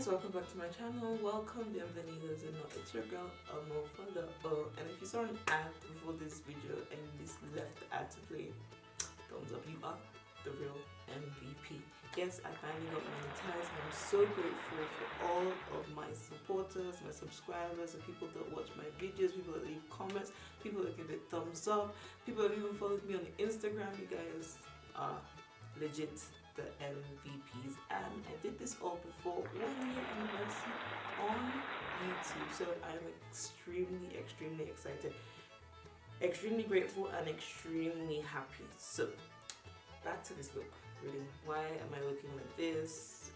guys, welcome back to my channel. Welcome, bienvenidos, and it's your girl Amofa.o. And if you saw an ad before this video and this left ad to play, thumbs up, you are the real MVP. Yes, I finally got monetized and I'm so grateful for all of my supporters, my subscribers, and people that watch my videos, people that leave comments, people that give it thumbs up, people that even followed me on Instagram. You guys are legit the MVPs, and I did this all before 1 year anniversary on YouTube, so I'm extremely excited, extremely grateful, and extremely happy. So back to this look. Really, why am I looking like this?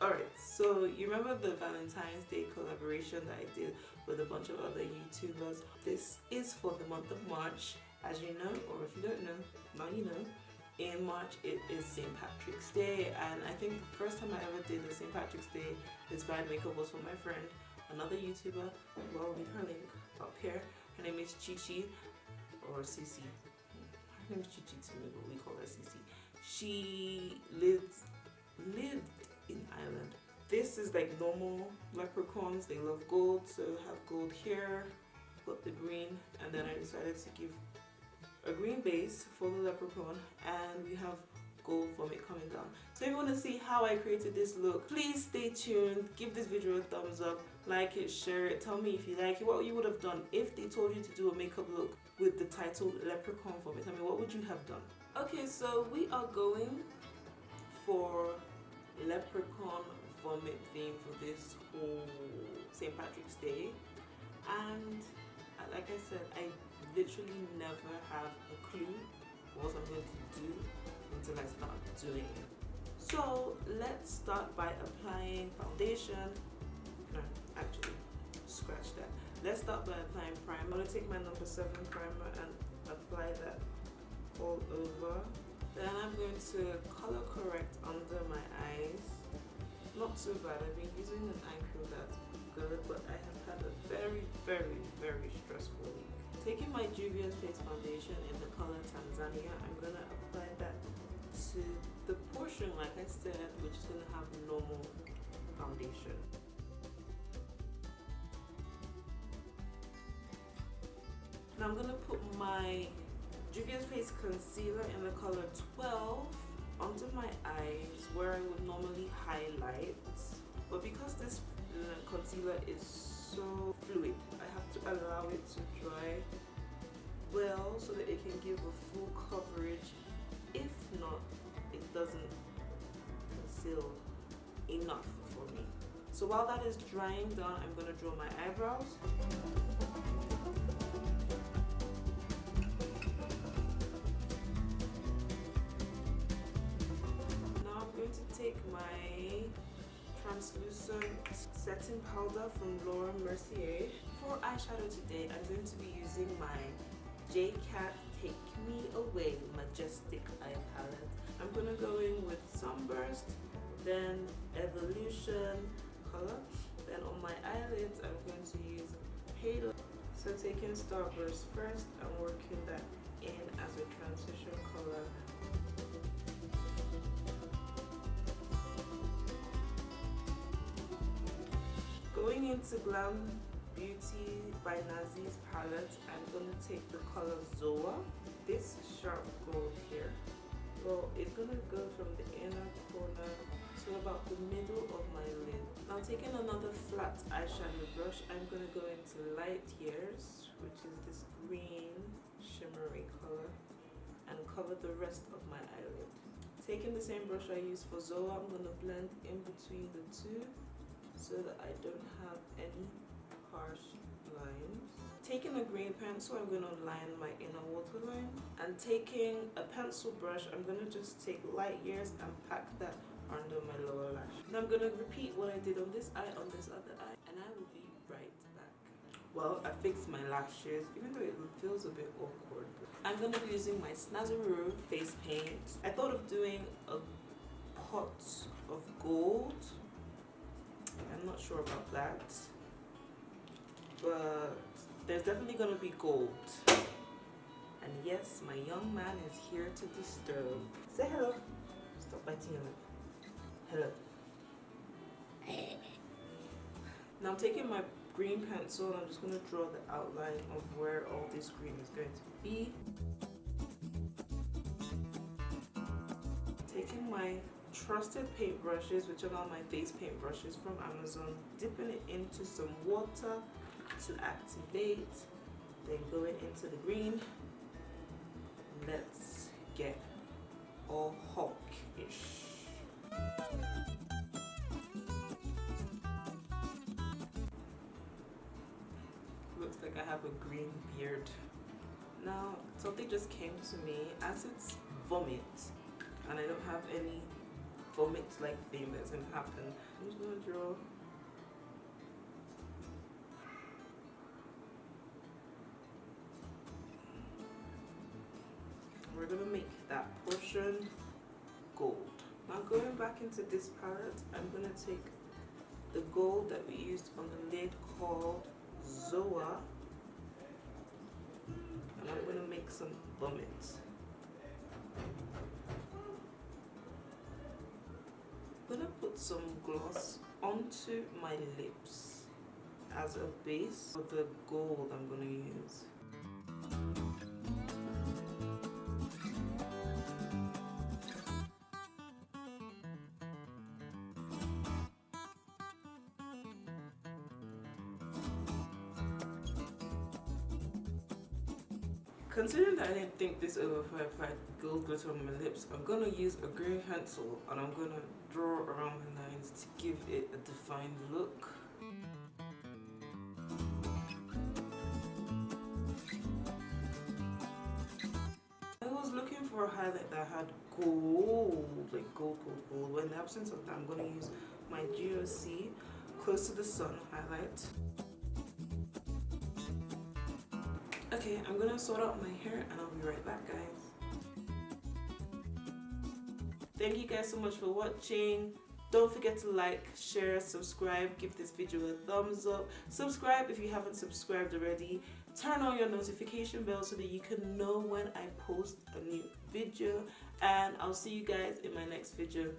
Alright, so you remember the Valentine's Day collaboration that I did with a bunch of other YouTubers? This is for the month of March. As you know, or if you don't know, now you know. In March it is St. Patrick's Day, and I think the first time I ever did a St. Patrick's Day inspired makeup was for my friend, another YouTuber, who I'll leave her link up here. Her name is Chichi, or Cici. Her name is Chichi to me, but we call her Cici. She lived in Ireland. This is like normal leprechauns. They love gold, so have gold hair, got the green, and then I decided to give a green base for the leprechaun, and we have gold vomit coming down. So if you want to see how I created this look, please stay tuned, give this video a thumbs up, like it, share it, tell me if you like it, what you would have done if they told you to do a makeup look with the title leprechaun vomit. I mean, what would you have done? Okay, so we are going for leprechaun vomit theme for this whole St. Patrick's Day, and like I said, I literally never have a clue what I'm going to do until I start doing it. So let's start by applying foundation. No, actually, scratch that. Let's start by applying primer. I'm going to take my number 7 primer and apply that all over. Then I'm going to color correct under my eyes. Not too bad. I've been using an eye cream that's good, but I have had a very stressful week. Taking my Juvia's Face Foundation in the color Tanzania, I'm going to apply that to the portion, like I said, which is going to have normal foundation. Now I'm going to put my Juvia's Face Concealer in the color 12 under my eyes where I would normally highlight, but because this concealer is so fluid, I have to allow it to dry well so that it can give a full coverage. If not, it doesn't conceal enough for me. So while that is drying down, I'm going to draw my eyebrows. Now I'm going to take my translucent setting powder from Laura Mercier. For eyeshadow today, I'm going to be using my J-Cat Take Me Away Majestic Eye Palette. I'm going to go in with Sunburst, then Evolution color. Then on my eyelids, I'm going to use Halo. So taking Starburst first and working that in as a transition color. Going into Glam Beauty by Nazi's palette, I'm going to take the color Zoa, this sharp gold here. Well, it's going to go from the inner corner to about the middle of my lid. Now taking another flat eyeshadow brush, I'm going to go into Light Years, which is this green shimmery color, and cover the rest of my eyelid. Taking the same brush I used for Zoa, I'm going to blend in between the two so that I don't have any harsh lines. Taking a green pencil, I'm going to line my inner waterline, and taking a pencil brush, I'm going to just take Light Years and pack that under my lower lash. Now I'm going to repeat what I did on this eye on this other eye, and I will be right back. Well, I fixed my lashes, even though it feels a bit awkward. I'm going to be using my Snazzaroo face paint. I thought of doing a pot of gold. I'm not sure about that, but there's definitely going to be gold. And yes, my young man is here to disturb. Say hello. Stop biting your lip. Hello. Now I'm taking my green pencil and I'm just going to draw the outline of where all this green is going to be. Taking my trusted paintbrushes, which are now my face paint brushes from Amazon, dipping it into some water to activate, then going into the green. Let's get all hawkish. Looks like I have a green beard. Now something just came to me, as it's vomit and I don't have any vomit like thing that's gonna happen. I'm just gonna draw we're gonna make that portion gold. Now going back into this palette, I'm gonna take the gold that we used on the lid called Zoa, and I'm gonna make some vomit. I'm gonna put some gloss onto my lips as a base for the gold I'm gonna use. Considering that I didn't think this over if I applied gold glitter on my lips, I'm gonna use a green pencil and I'm gonna draw around my lines to give it a defined look. I was looking for a highlight that had gold, like gold. But in the absence of that, I'm gonna use my GOC Close to the Sun highlight. Okay, I'm gonna sort out my hair and I'll be right back, guys. Thank you guys so much for watching. Don't forget to like, share, subscribe, give this video a thumbs up. Subscribe if you haven't subscribed already. Turn on your notification bell so that you can know when I post a new video. And I'll see you guys in my next video.